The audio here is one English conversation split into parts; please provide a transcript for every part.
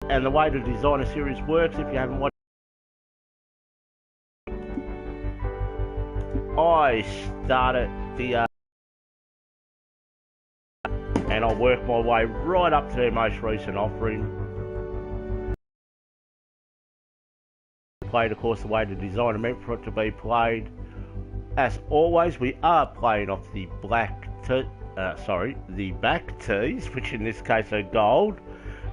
And the way the designer series works, if you haven't watched, I started the and I worked my way right up to their most recent offering. Played, of course, the way the designer meant for it to be played. As always, we are playing off the the back tees, which in this case are gold.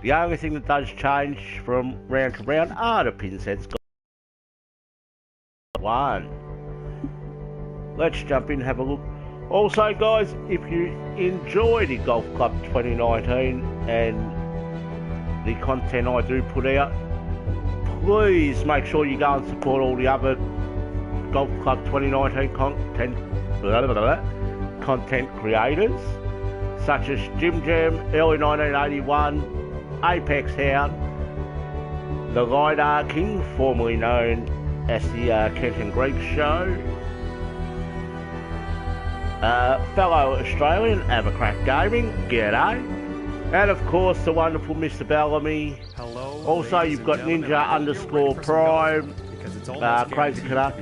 The only thing that does change from round to round are the pin sets. One. Let's jump in and have a look. Also, guys, if you enjoy the Golf Club 2019 and the content I do put out, please make sure you go and support all the other Golf Club 2019 content creators, such as Jim Jam, early 1981, Apex Hound, the LiDAR King, formerly known as the Kent and Greek Show, fellow Australian, Avacrack Gaming, g'day, and of course the wonderful Mr. Bellamy. Hello. Also, you've got Ninja underscore Prime, Crazy Canuck.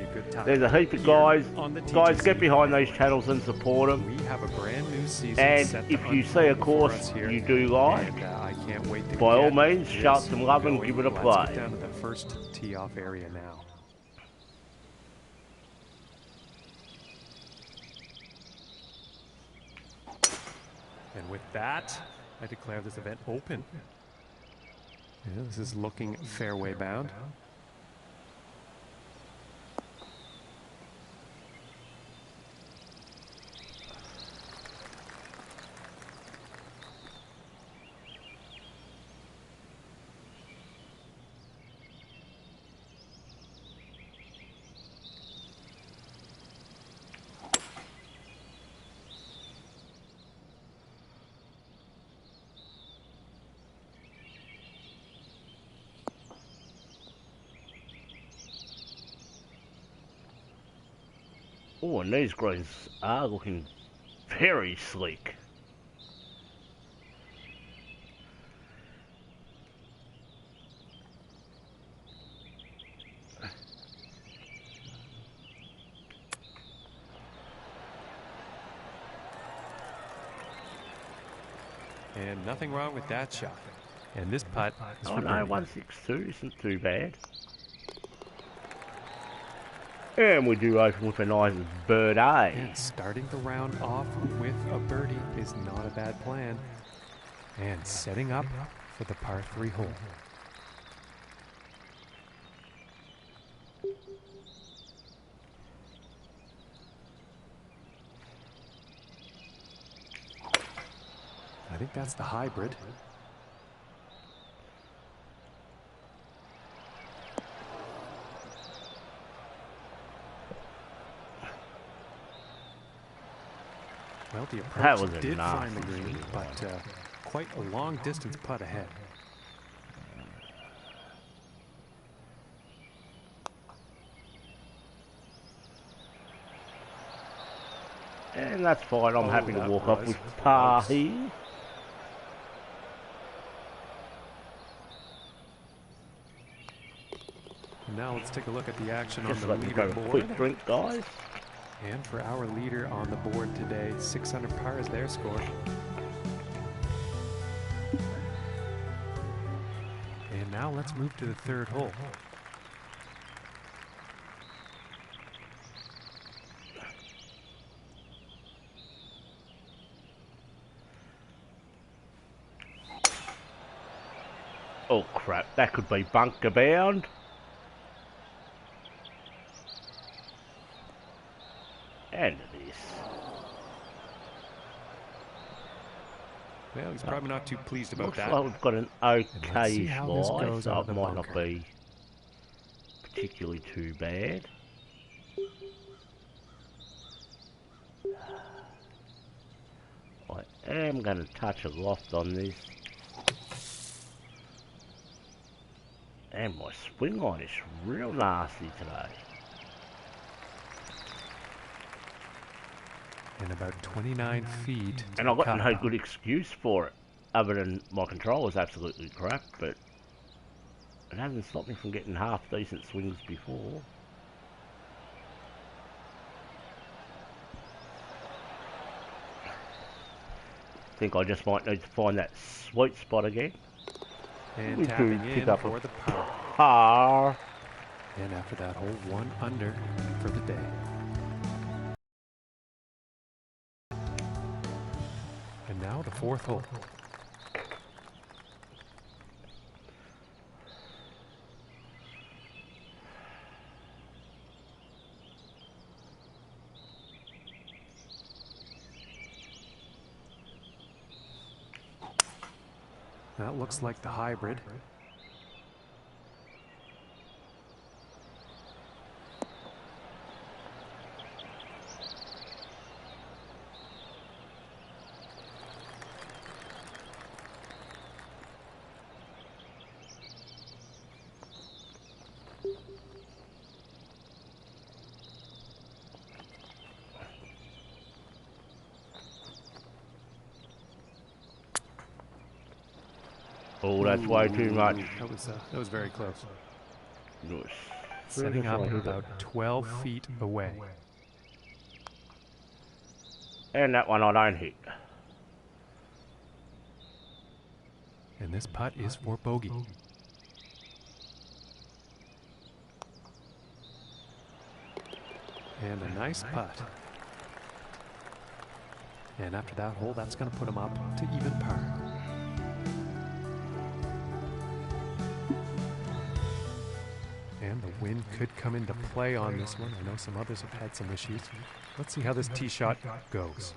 There's a heap of guys. Guys, get behind these channels and support them. We have a brand new season. And if you see a course you do like, I can't wait to by all means, show it some love and give it a play. Let's get down to the first tee off area now. And with that, I declare this event open. Yeah, this is looking fairway bound. Oh, and these greens are looking very sleek. And nothing wrong with that shot. And this putt is Oh for no, birdie. 162 isn't too bad. And we do open with a nice birdie. And starting the round off with a birdie is not a bad plan. And setting up for the par 3 hole. I think that's the hybrid. Well, the That approach was a did find the nasty green, but quite a long distance putt ahead. And that's fine, I'm happy to that walk off was with par close. here. Now let's take a look at the action on Just the let me go a quick leaderboard. drink, guys. And for our leader on the board today, 600 par is their score. And now let's move to the third hole. Oh crap, that could be bunker bound. And it is. Well, he's probably not too pleased about Looks that. like we've got an let's see okay-ish how this lie, goes so out it of the might not bunker. be particularly too bad. I am going to touch a loft on this. And my swing line is real nasty today. And about 29 feet. to And I've the got cup. no good excuse for it, other than my controller's absolutely crap, but It hasn't stopped me from getting half decent swings before. I think I just might need to find that sweet spot again. And We tapping do in pick up for the par. par. And after that hole, 1 under for the day. And now the 4th hole. That looks like the hybrid. Oh, that's way too much. That was very close. Nice. Setting up about 12 feet away. And that one I don't hit. And this putt is for bogey. And a nice putt. And after that hole, that's going to put him up to even par. And the wind could come into play on this one. I know some others have had some issues. Let's see how this tee shot goes.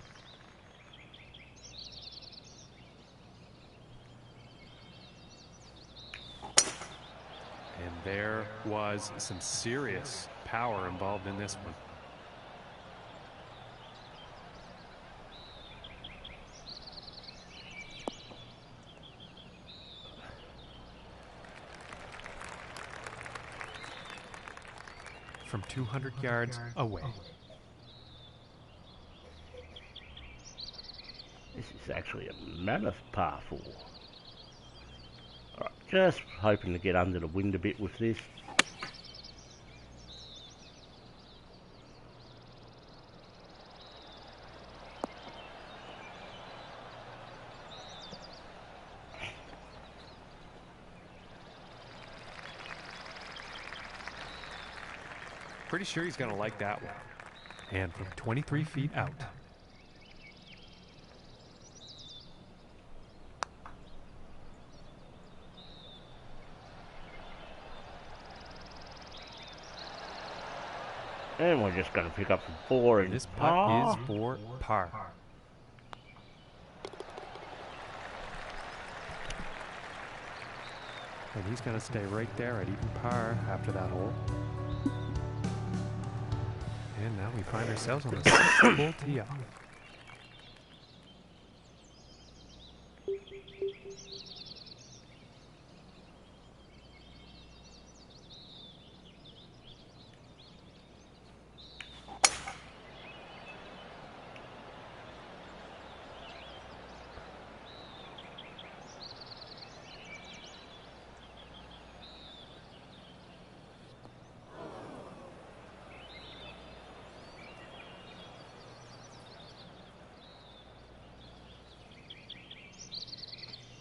And there was some serious power involved in this one. From 200 yards away. This is actually a mammoth par 4. Alright, just hoping to get under the wind a bit with this. Pretty sure he's going to like that one. And from 23 feet out. And we're just going to pick up some 4 in This par. putt is for par. And he's going to stay right there at even par after that hole. And now we find ourselves on the 6th hole tee up.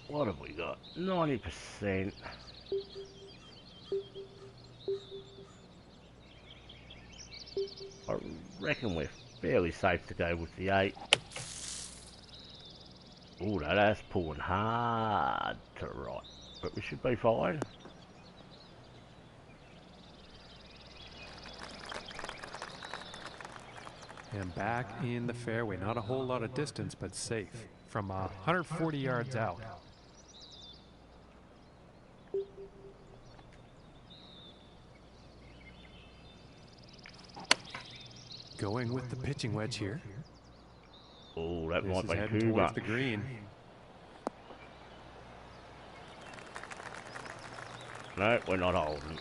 What have we got? 90%. I reckon we're fairly safe to go with the 8. Oh, that's pulling hard to right, but we should be fine. And back in the fairway. Not a whole lot of distance, but safe. From 140 yards out. Going with the pitching wedge here. Oh, that This might is be heading too towards much. the green. No, we're not holding.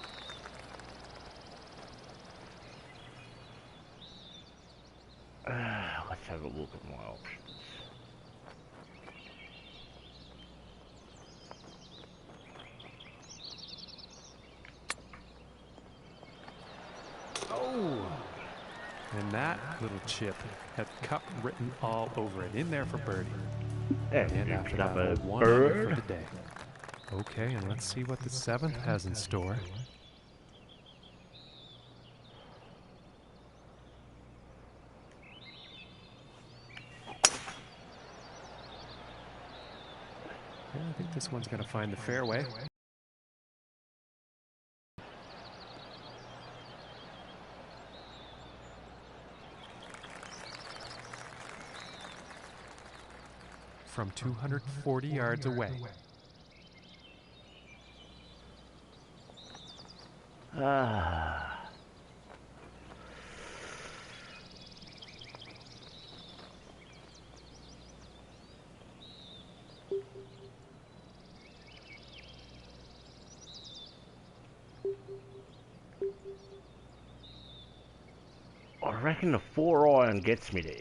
Let's have a look at my options. And that little chip had cup written all over it. In there for birdie. And you after pick that, up a hole, 1 under bird. for the day. Okay, and let's see what the 7th has in store. Yeah, I think this one's going to find the fairway. From 240 yards away. I reckon the 4-iron gets me there.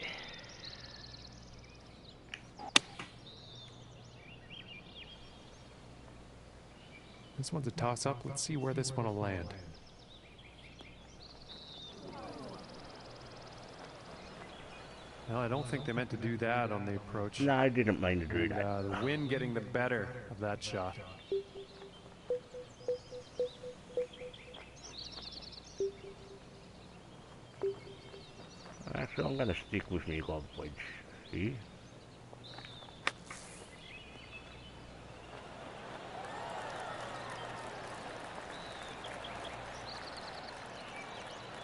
This one's a toss-up. Let's see where this one will land. Well, I don't think they meant to do that on the approach. No, I didn't mean to do And, that. the wind getting the better of that shot. Actually, I'm going to stick with me golf wedge here.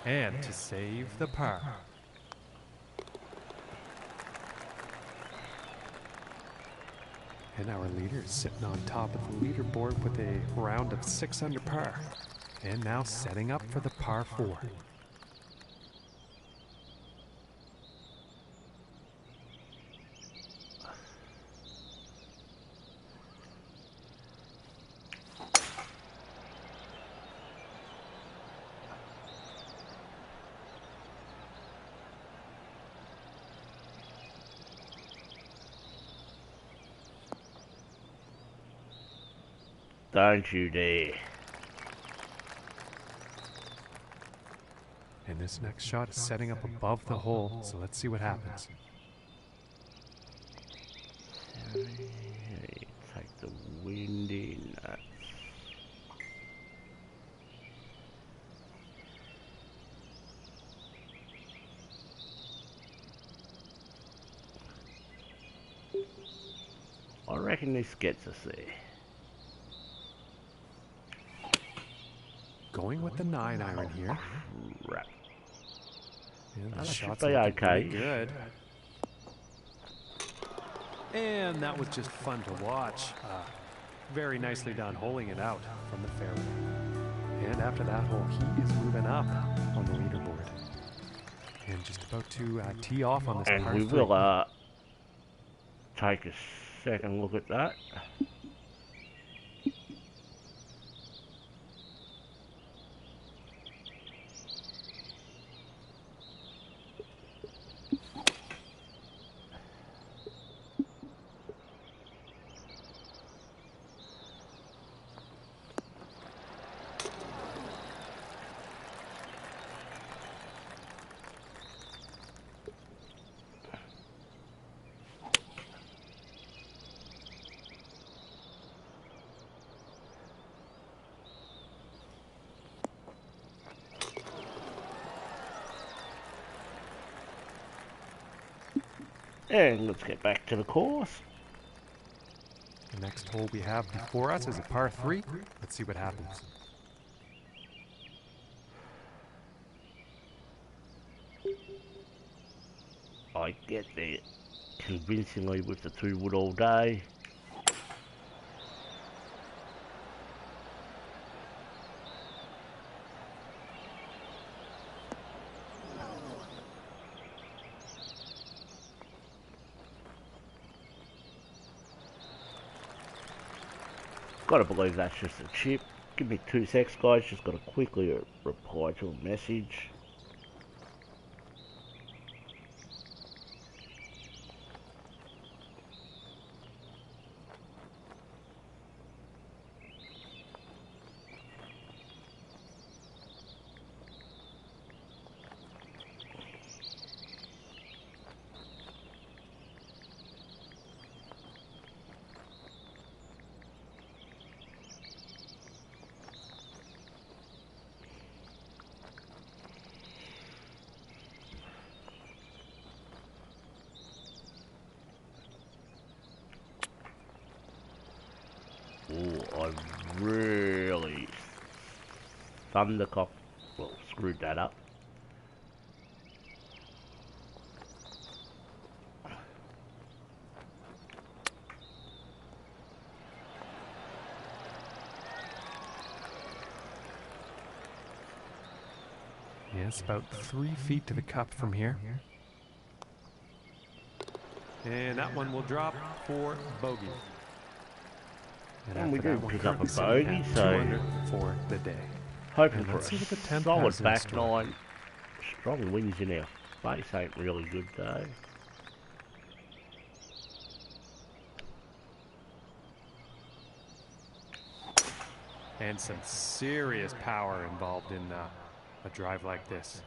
And to save the par. And our leader is sitting on top of the leaderboard with a round of 6 under par. And now setting up for the par 4. Don't you dare. And this next shot is setting up above the hole, so let's see what happens. Take the wind in. I reckon this gets us there. Going with the 9-iron here. Crap. And the That should shot's be looking okay. pretty good. And that was just fun to watch. Very nicely done, holing it out from the fairway. And after that hole, he is moving up on the leaderboard. And just about to tee off on this And par we 3. will take a second look at that. And let's get back to the course. The next hole we have before us is a par 3. Let's see what happens. I get there convincingly with the 2 wood all day. Gotta believe that's just a chip. Give me 2 secs, guys. Just gotta quickly reply to a message. really thundercock. Well, screwed that up. Yes, about 3 feet to the cup from here. And that one will drop for bogey. And we do pick up a currently bogey, sitting at so 2 under for the day. hoping And for let's see what the a 10th solid has in back store. nine. Strong winds in our face ain't really good though. And some serious power involved in a drive like this.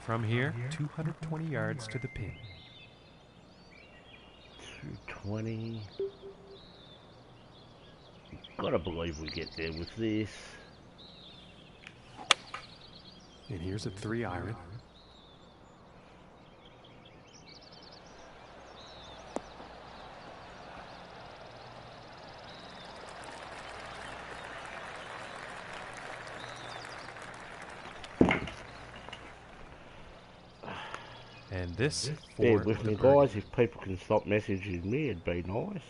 From here, 220 yards to the pin. 220. Gotta believe we get there with this. And here's a 3 iron. And this Bear for with the me, birdie. guys. If people can stop messaging me, it'd be nice.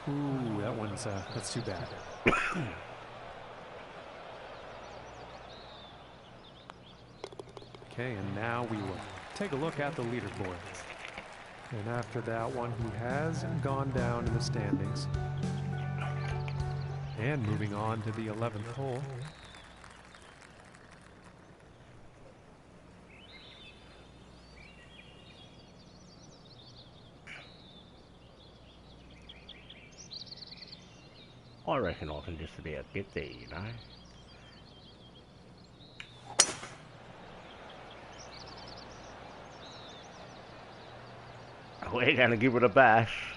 Ooh, that one's that's too bad. Okay, and now we will take a look at the leaderboards. And after that one, who has gone down in the standings. And moving on to the 11th hole. I reckon I can just about get there, you know. We're gonna give it a bash.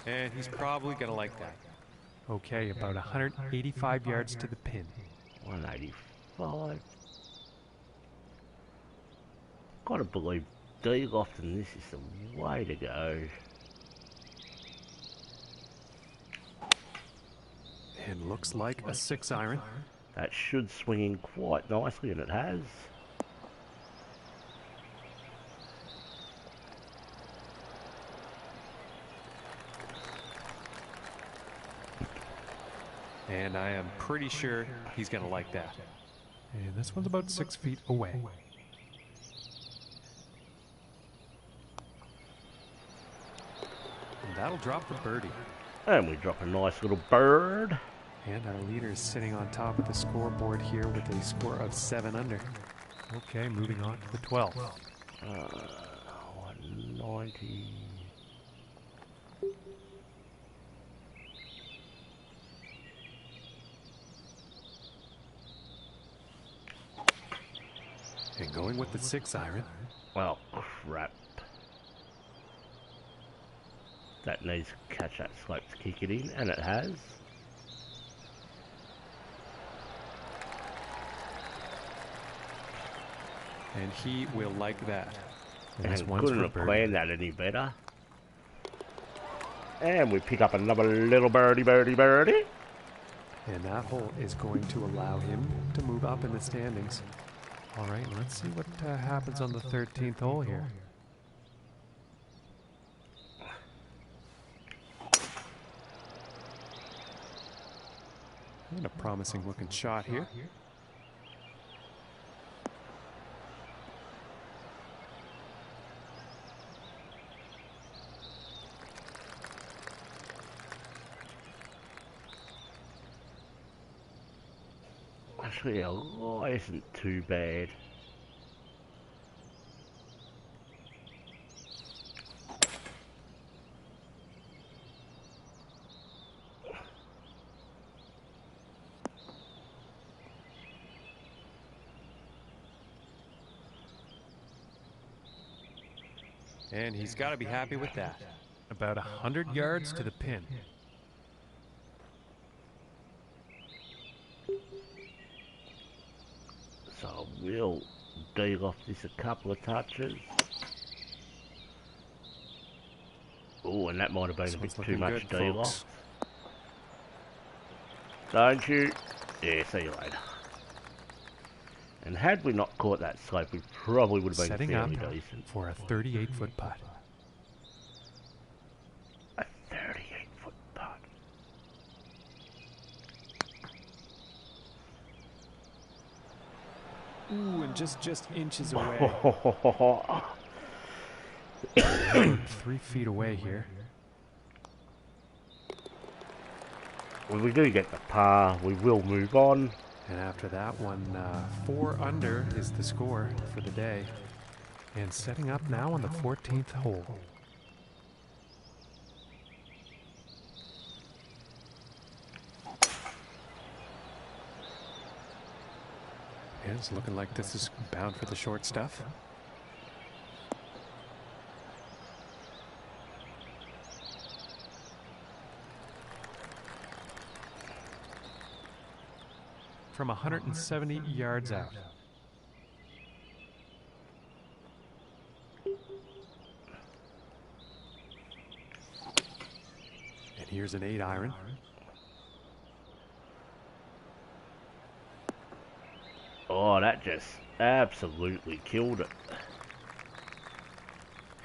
And he's probably gonna like that. Okay, about 185 yards to the pin. 185. Gotta believe D-loft and this is the way to go. And looks like a 6 iron. That should swing in quite nicely, and it has. And I am pretty sure he's gonna like that. And this one's about 6 feet away. And that'll drop the birdie. And we drop a nice little bird. And our leader is sitting on top of the scoreboard here with a score of 7 under. Okay, moving on to the 12th. 190. And going with the 6 iron. Oh, crap. That needs to catch that slope to kick it in, and it has. And he will like that. And this one's couldn't for have birdie. planned that any better. And we pick up another little birdie, birdie, birdie. And that hole is going to allow him to move up in the standings. All right, let's see what happens on the 13th hole here. And a promising looking shot here. Actually, a lie isn't too bad. And he's got to be happy with that. About 100 yards to the pin. So we'll deal off this a couple of touches. Oh, and that might have been a bit too much deal off. Don't you? Yeah, see you later. And had we not caught that slope, we probably would have been fairly decent. For a 38-foot putt. A 38-foot putt. Ooh, and just inches away. 3 feet away here. When we do get the par, we will move on. And after that one, 4 under is the score for the day. And setting up now on the 14th hole. And it's looking like this is bound for the short stuff. From 170 yards out. And here's an 8-iron. Oh, that just absolutely killed it.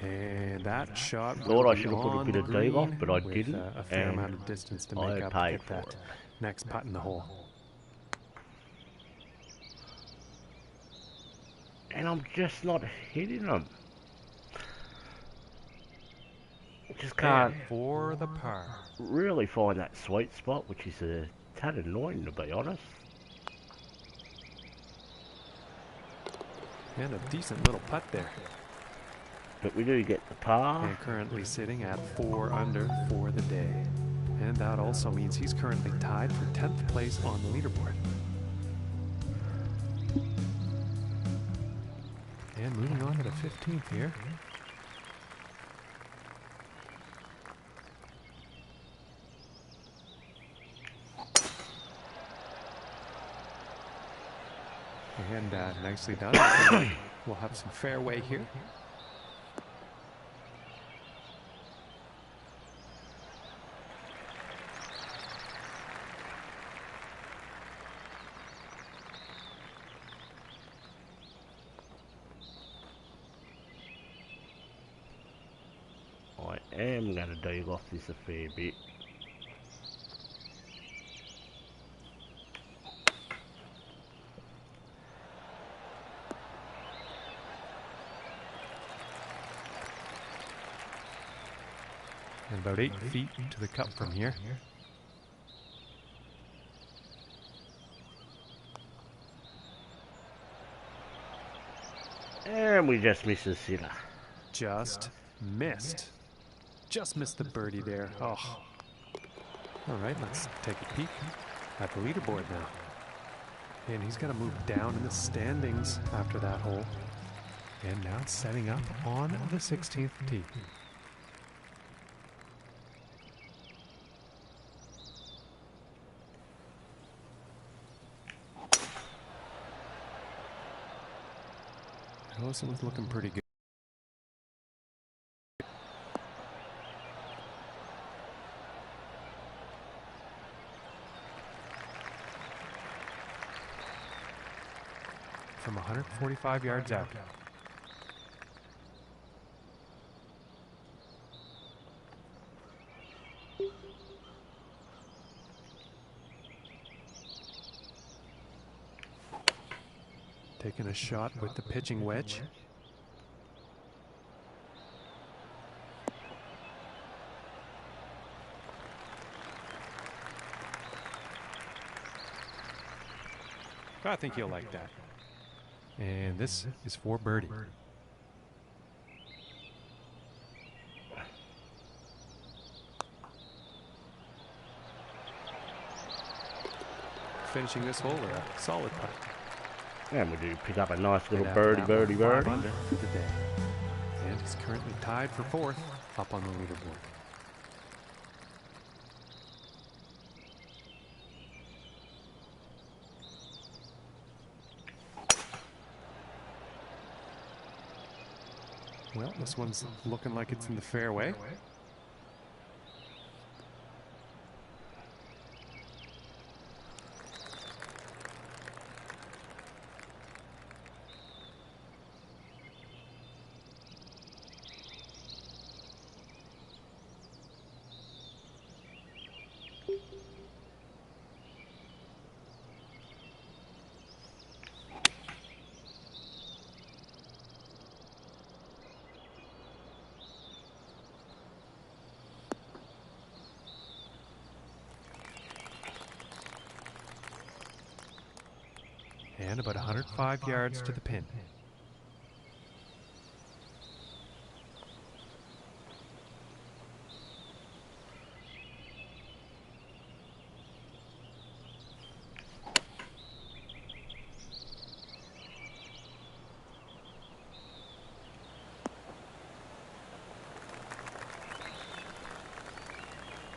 And that shot thought I should have put a bit of D off, but I didn't. A fair amount of distance to make up to get that next putt in the hole. And I'm just not hitting them. Just can't for the par. Really find that sweet spot, which is a tad annoying to be honest. And a decent little putt there. But we do get the par. And currently sitting at 4 under for the day. And that also means he's currently tied for 10th place on the leaderboard. And moving on to the 15th here. And nicely done. We'll have some fairway here. I am going to deal off this a fair bit. And about 8 feet to the cup from here. And we just missed the sitter. Just missed. Just missed the birdie there. Oh. All right, let's take a peek at the leaderboard now. And he's got to move down in the standings after that hole. And now setting up on the 16th tee. Wilson's looking pretty good. From 145 yards out. Taking a shot with the pitching wedge. I think he'll like that. And this is for birdie. Finishing this hole with a solid putt. And we do pick up a nice little And birdie, after that birdie, one, 5 birdie. under for the day. And he's currently tied for 4th up on the leaderboard. Well, this one's looking like it's in the fairway. And about 105 yards to the pin.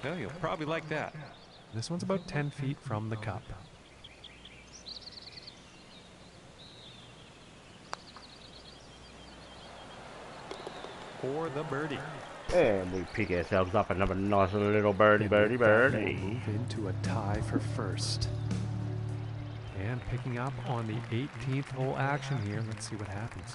Well, you'll probably like that. This one's about 10 feet from the cup. For the birdie. And we pick ourselves up another nice little birdie, birdie, birdie. Move into a tie for 1st. And picking up on the 18th hole action here. Let's see what happens.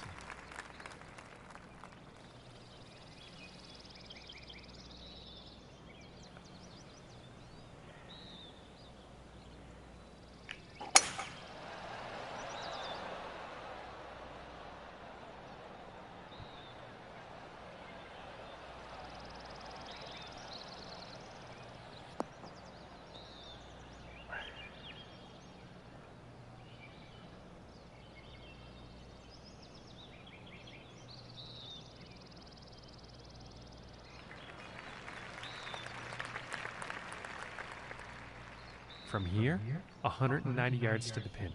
From here, 190 yards to the pin.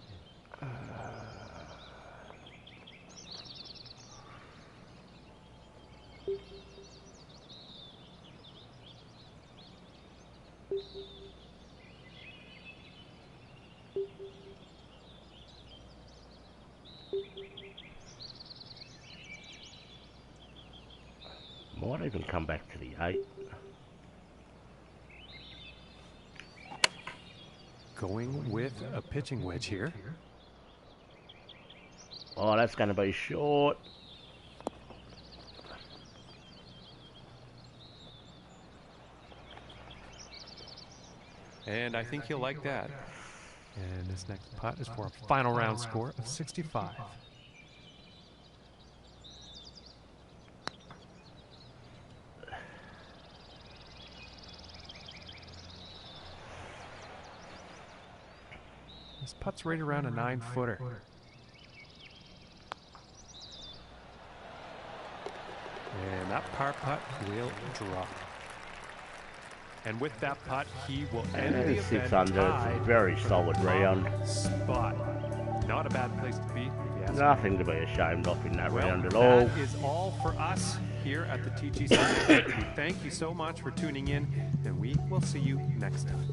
Might even come back to the 8. Going with a pitching wedge here. Oh, that's going to be short. And I think he'll like that. And this next putt is for a final round score of 65. This putt's right around a 9-footer. And that par putt will drop. And with that putt, he will end the event 6 under. tied Very for solid the round. top spot. Not a bad place to be. If you ask me. Nothing to be ashamed of in that Well, round at all. that is all for us here at the TGC Network. We thank you so much for tuning in, and we will see you next time.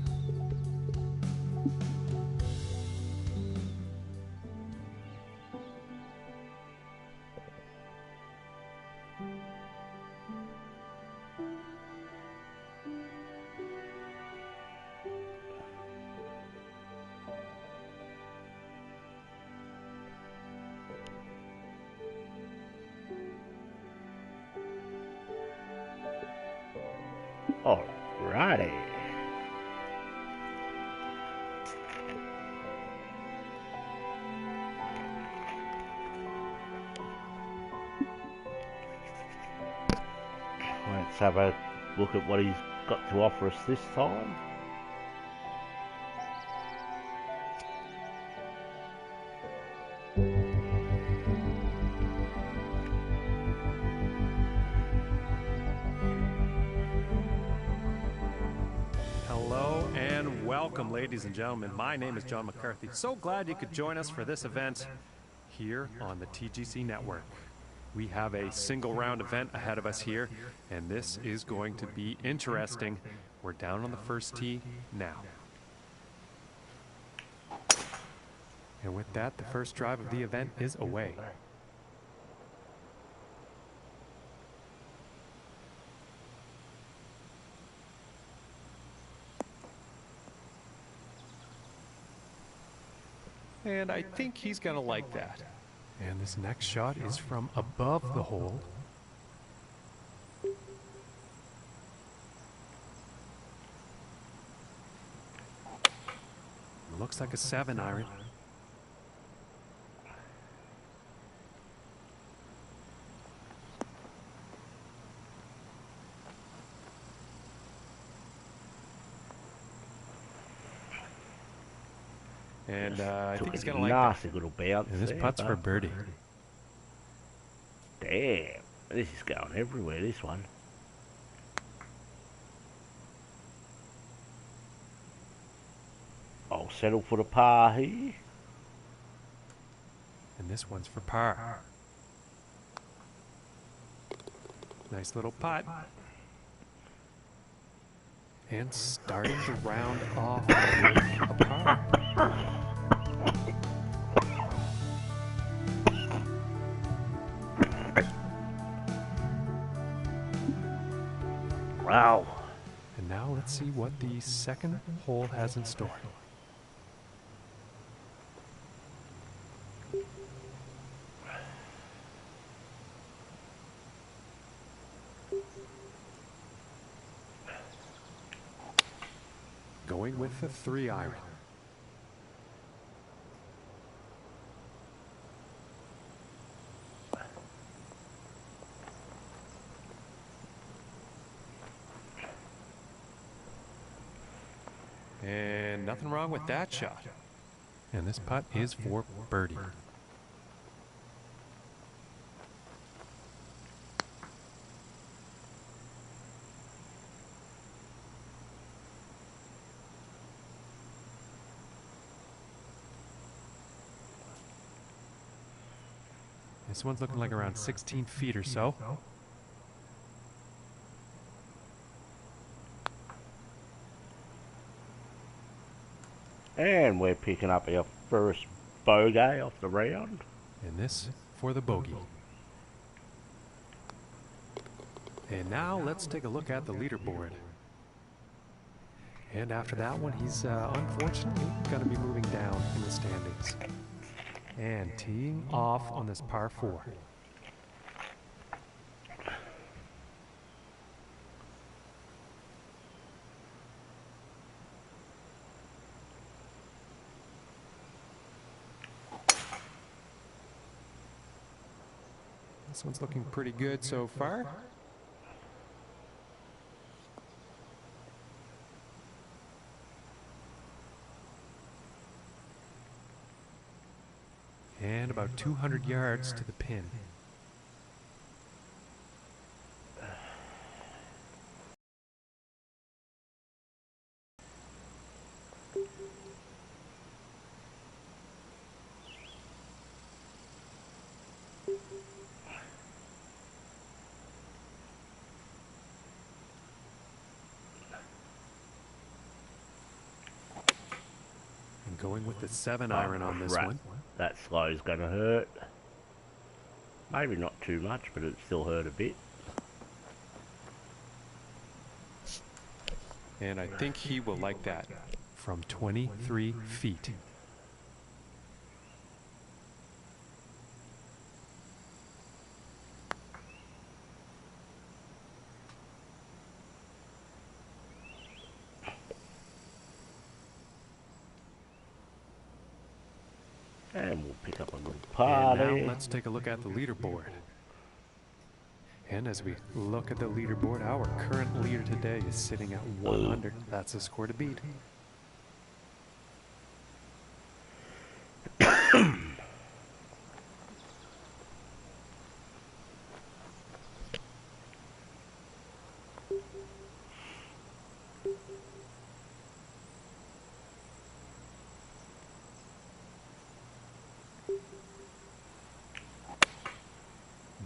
Alrighty. Let's have a look at what he's got to offer us this time. welcome, ladies and gentlemen. My name is John McCarthy. So glad you could join us for this event here on the TGC Network. We have a single round event ahead of us here, and this is going to be interesting. We're down on the first tee now. And with that, the first drive of the event is away. And I think he's gonna like that. And this next shot is from above the hole. Looks like a 7-iron. And I think he's gonna like nasty little bounce. and this putt's for birdie. Damn, this is going everywhere, this one. I'll settle for the par here. And this one's for par. Nice little putt. And starting the round off with a par. Wow. And now let's see what the second hole has in store. Going with the 3-iron. And nothing wrong with that shot. And this putt is for birdie. This one's looking like around 16 feet or so. And we're picking up our first bogey off the round. And this for the bogey. And now let's take a look at the leaderboard. And after that one, he's unfortunately going to be moving down in the standings. And teeing off on this par 4. This one's looking pretty good so far. And about 200 yards to the pin. And going with the 7-iron on this one. That slow's going to hurt. Maybe not too much, but it still hurt a bit. And I think he will like that. From 23 feet. And we'll pick up a little par. And now let's take a look at the leaderboard. And as we look at the leaderboard, our current leader today is sitting at 100. That's a score to beat.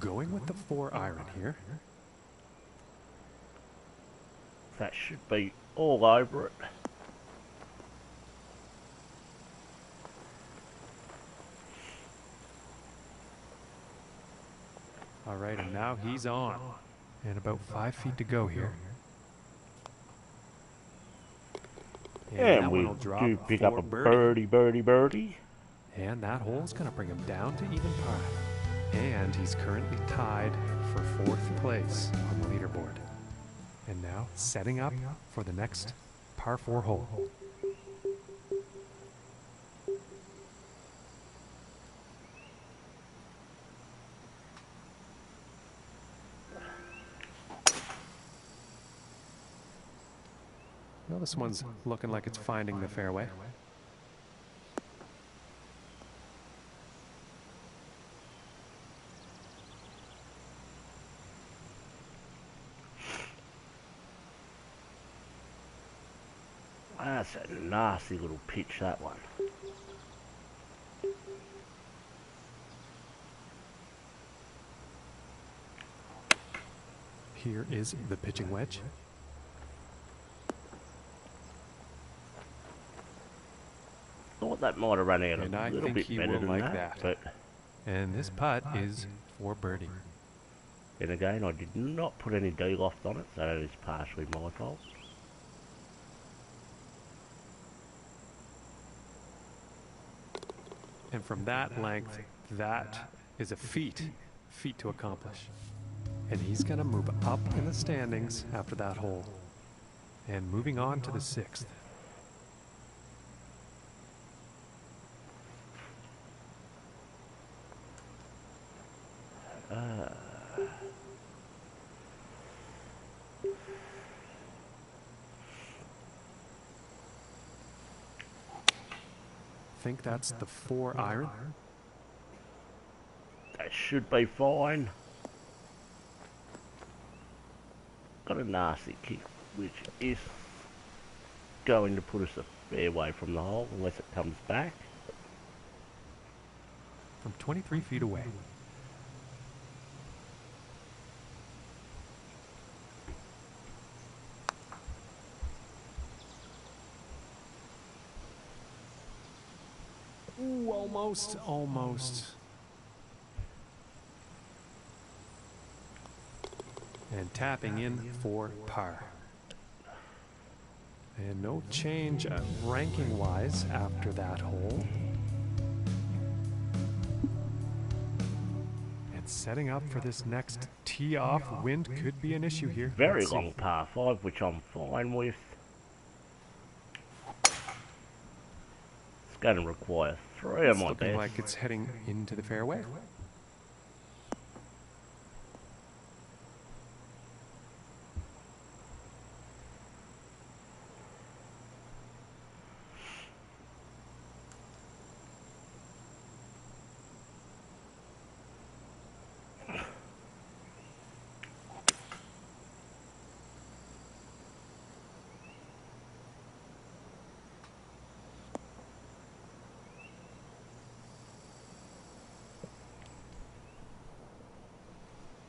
going with the 4-iron here. That should be all over it. All right, and now he's on. And about 5 feet to go here. And that we one will drop do pick up for a birdie. And that hole's going to bring him down to even par. And he's currently tied for 4th place on the leaderboard. And now setting up for the next par 4 hole. Well, this one's looking like it's finding the fairway. That's a nasty little pitch, that one. Here is the pitching wedge. Thought that might have run out And a I little think bit he better will than like that. that. But And this putt is for birdie. then again, I did not put any D-loft on it, so that is partially my fault. And from that length, that is a feat to accomplish. And he's going to move up in the standings after that hole. And moving on to the 6th. Think that's the 4-iron. That should be fine. Got a nasty kick, which is going to put us a fair way from the hole, unless it comes back. From 23 feet away. Ooh, almost. And tapping in for par. And no change ranking-wise after that hole. And setting up for this next tee-off. Wind could be an issue here. Very Let's see. long par 5, which I'm fine with. It's going to require 3 of It's my looking best. like it's heading into the fairway.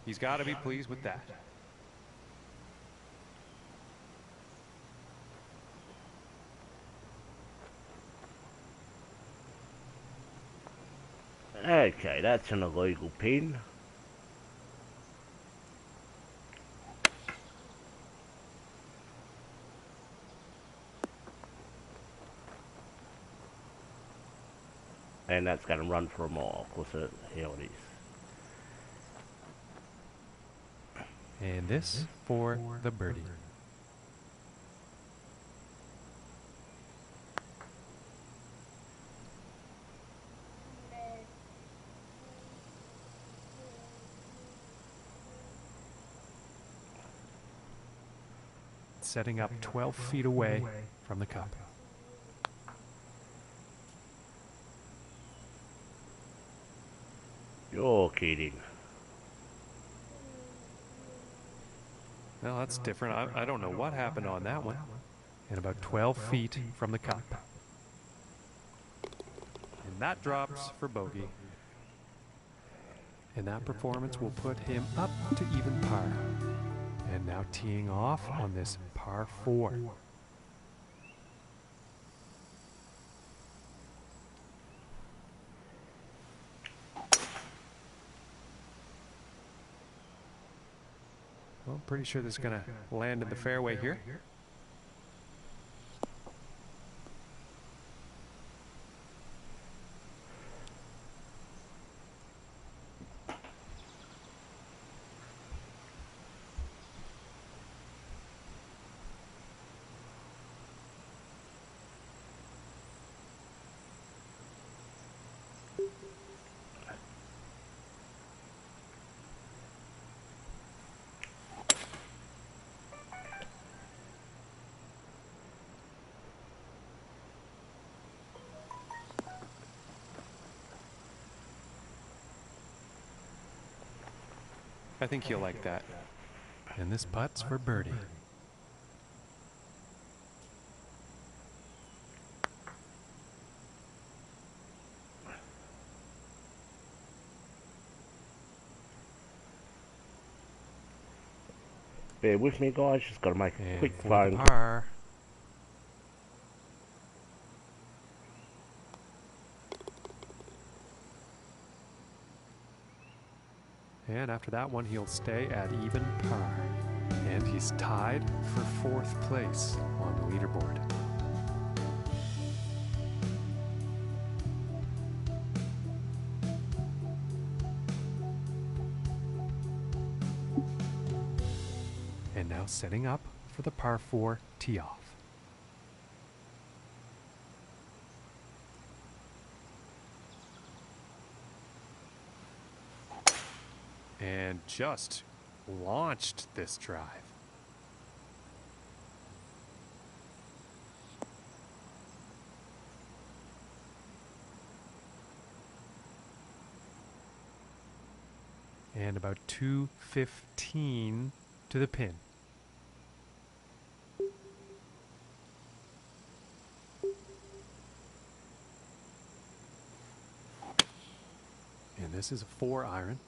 He's got to be pleased with that. Okay, that's an illegal pin. And that's going to run for a mile, of course, here it is. And this for the birdie. Setting up 12 feet away from the cup. You're kidding. Well, that's different. I don't know what happened on that one. And about 12 feet from the cup. And that drops for bogey. And that performance will put him up to even par. And now teeing off on this par 4. Well, pretty sure this is going to land in the fairway here. I think you'll like that. And this putt's for birdie. Bear with me, guys. Just got to make a quick for phone the par. And after that one, he'll stay at even par. And he's tied for 4th place on the leaderboard. And now setting up for the par 4 tee off. And just launched this drive. And about 215 to the pin. And this is a 4 iron.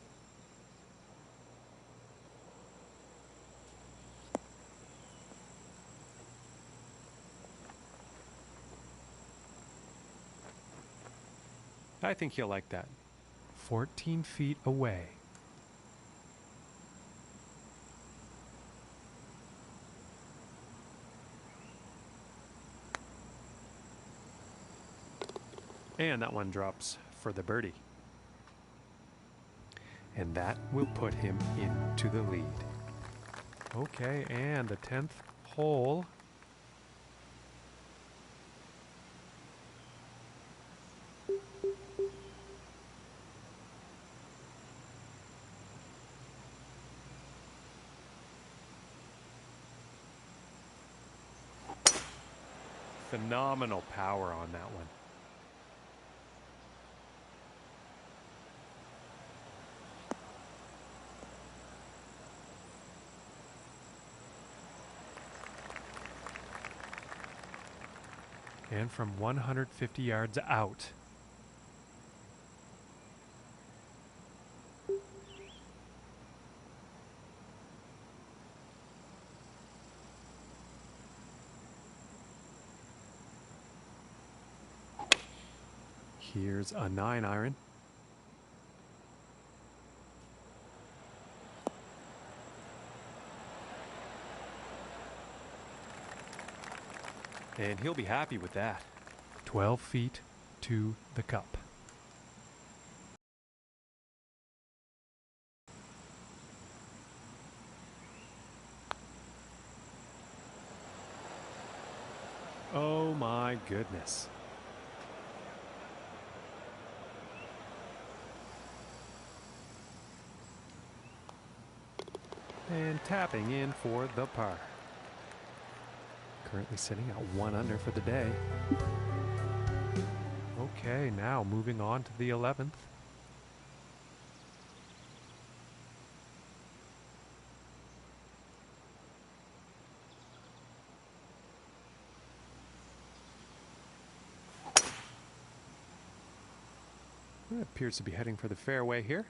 I think he'll like that. 14 feet away. And that one drops for the birdie. And that will put him into the lead. Okay, and the 10th hole. Phenomenal power on that one. And from 150 yards out. Here's a 9 iron. And he'll be happy with that. 12 feet to the cup. Oh my goodness. And tapping in for the par. Currently sitting at 1 under for the day. Okay, now moving on to the 11th. It appears to be heading for the fairway here.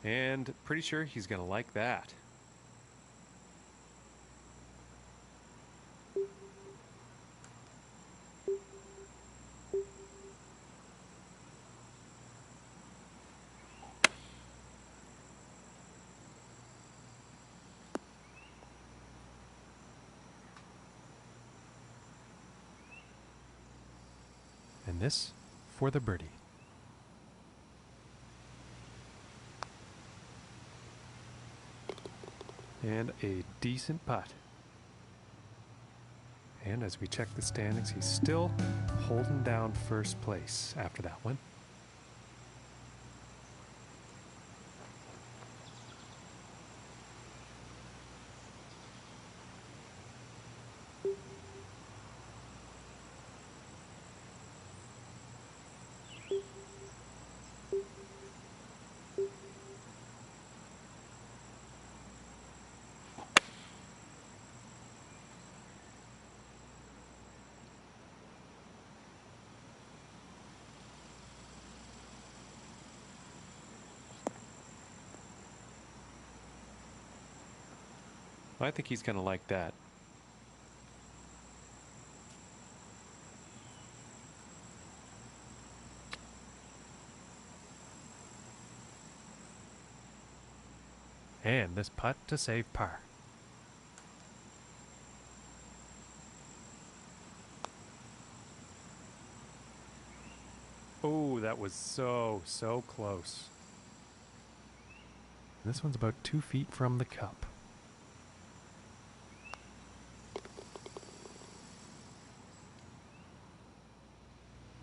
And pretty sure he's going to like that. And this for the birdie. And a decent putt. And as we check the standings, he's still holding down first place after that one. I think he's going to like that. And this putt to save par. Oh, that was so close. This one's about 2 feet from the cup.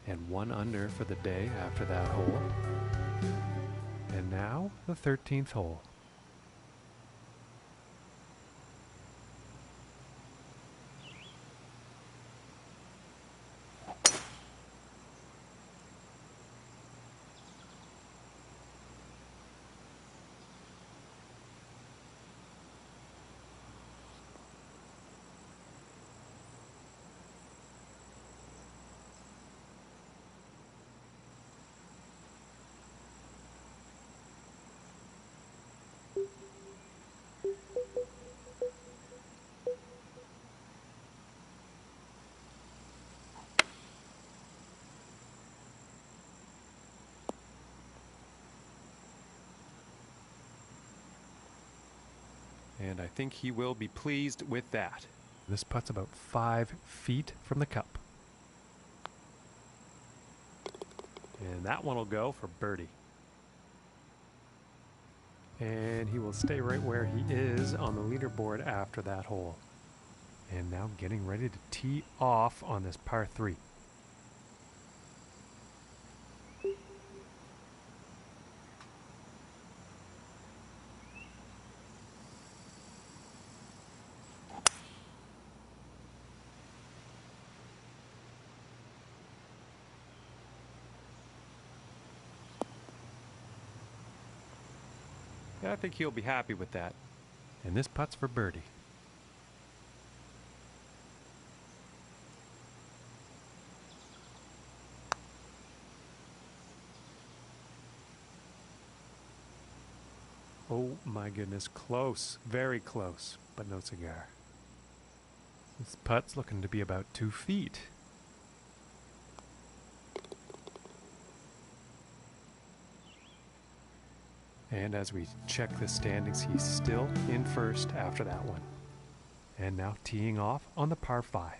And 1 under for the day after that hole. And now the 13th hole. And I think he will be pleased with that. This putt's about 5 feet from the cup. And that one will go for birdie. And he will stay right where he is on the leaderboard after that hole. And now getting ready to tee off on this par 3. I think he'll be happy with that. And this putt's for birdie. Oh my goodness, close, very close, but no cigar. This putt's looking to be about 2 feet. And as we check the standings, he's still in first after that one. And now teeing off on the par 5.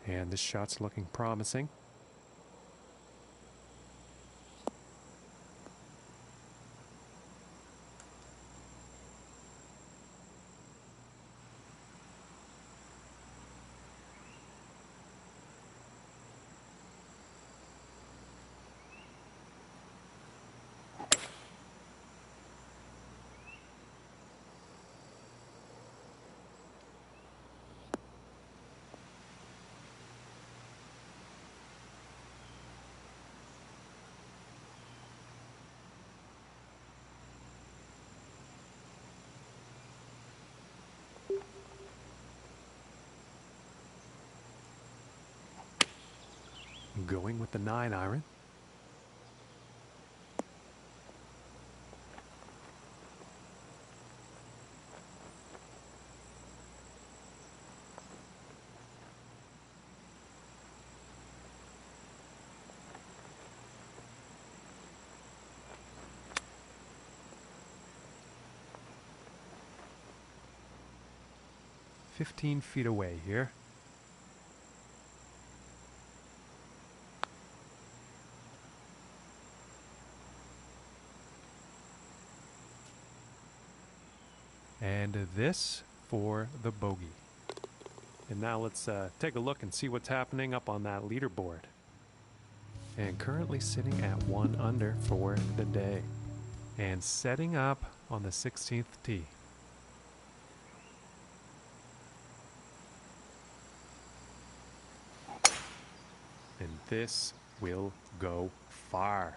And this shot's looking promising. Going with the 9-iron. $15 away here. And this for the bogey. And now let's take a look and see what's happening up on that leaderboard. And currently sitting at 1 under for the day. And setting up on the 16th tee. And this will go far.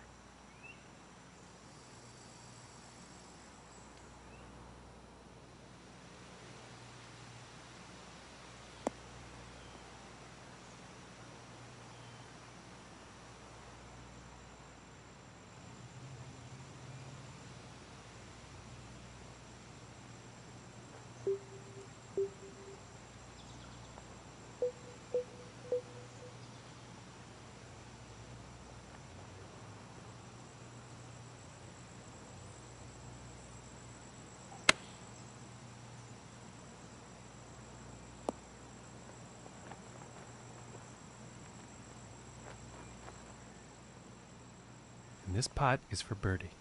And this putt is for birdie.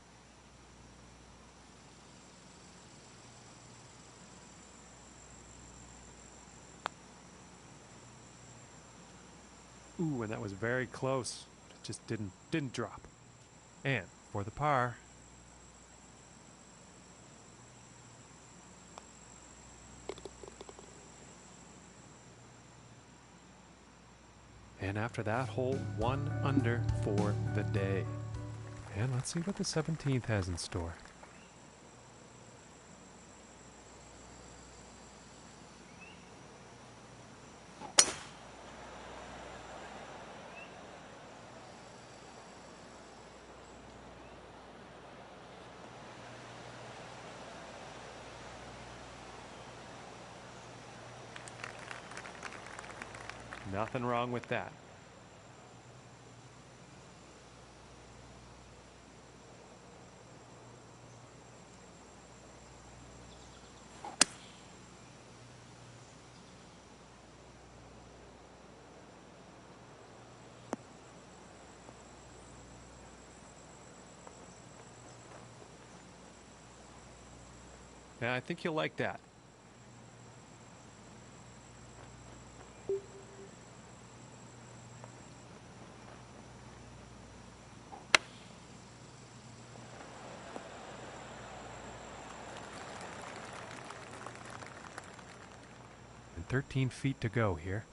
Ooh, and that was very close. It just didn't drop. And for the par. And after that hole, 1 under for the day. And let's see what the 17th has in store. Nothing wrong with that. Yeah, I think you'll like that. And 13 feet to go here.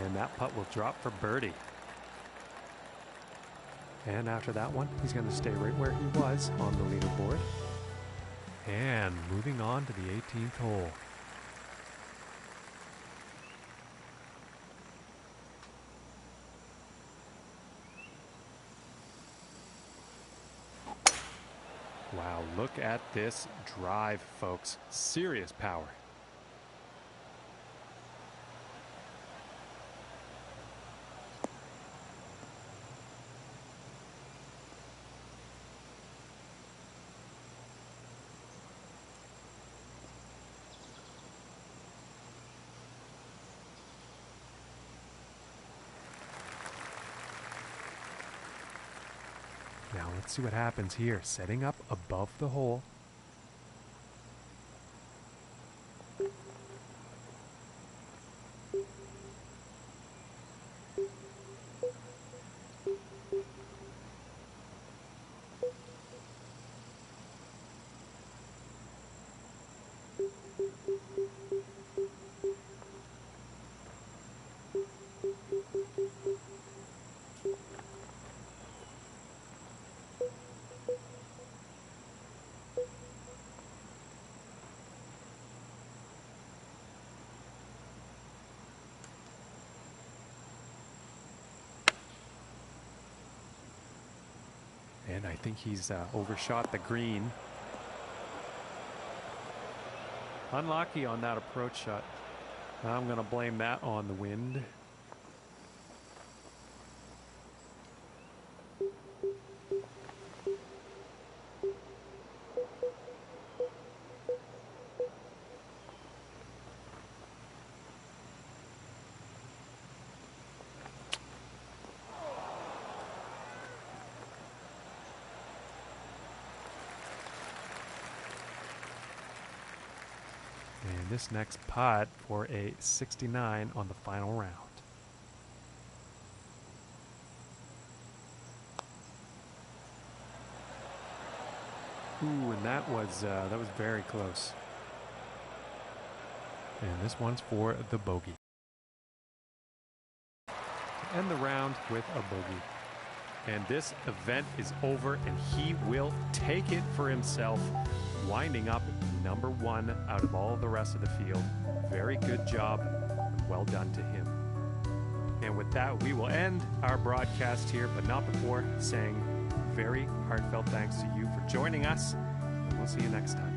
And that putt will drop for birdie. And after that one, he's going to stay right where he was on the leaderboard. And moving on to the 18th hole. Wow, look at this drive, folks. Serious power. Now let's see what happens here. Setting up above the hole. And I think he's overshot the green. Unlucky on that approach shot. I'm going to blame that on the wind. And this next putt for a 69 on the final round. Ooh, and that was very close. And this one's for the bogey. To end the round with a bogey. And this event is over, and he will take it for himself, winding up number one out of all the rest of the field. Very good job. Well done to him. And with that, we will end our broadcast here, but not before saying very heartfelt thanks to you for joining us. And we'll see you next time.